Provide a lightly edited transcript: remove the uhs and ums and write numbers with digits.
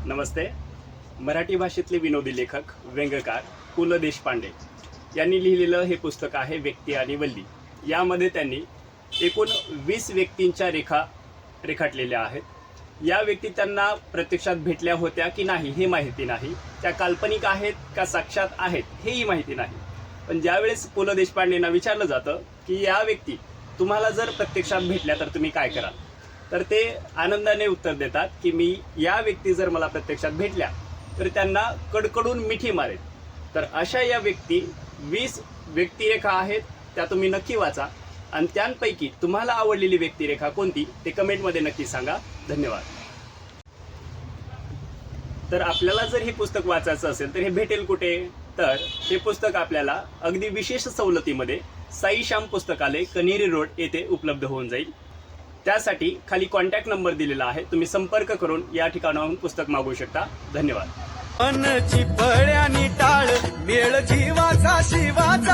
नमस्ते. मराठी भाषेतले विनोदी लेखक व्यंगकार पु ल देशपांडे यांनी लिहिलेलं हे पुस्तक आहे व्यक्ती आणि वल्ली. यामध्ये त्यांनी एकूण 20 व्यक्तींच्या रेखा रेखाटलेल्या आहेत. या व्यक्ती त्यांना प्रत्यक्षात भेटल्या होत्या की नाही हे माहिती नाही, त्या काल्पनिक आहेत का साक्षात आहेत हेही माहिती नाही. पण ज्यावेळेस पु ल देशपांडेंना विचारलं जातं की या व्यक्ती तुम्हाला जर प्रत्यक्षात भेटल्या तर तुम्ही काय कराल, तर ते आनंदाने उत्तर देतात की मी या व्यक्ती जर मला प्रत्यक्षात भेटल्या तर त्यांना कडकडून मिठी मारेल. तर अशा या व्यक्ती 20 व्यक्तिरेखा आहेत, त्या तुम्ही नक्की वाचा आणि त्यांपैकी तुम्हाला आवडलेली व्यक्तिरेखा कोणती ते कमेंटमध्ये नक्की सांगा. धन्यवाद. तर आपल्याला जर हे पुस्तक वाचायचं असेल तर हे भेटेल कुठे, तर हे पुस्तक आपल्याला अगदी विशेष सवलतीमध्ये साई श्याम पुस्तकालय कनेरी रोड येथे उपलब्ध होऊन जाईल. त्यासाठी खाली कॉन्टॅक्ट नंबर दिलेला आहे, तुम्ही संपर्क करून या ठिकाणाहून पुस्तक मागवू शकता. धन्यवाद. मनची फळ्यानी टाळ मेळ जीवाचा शिवाचा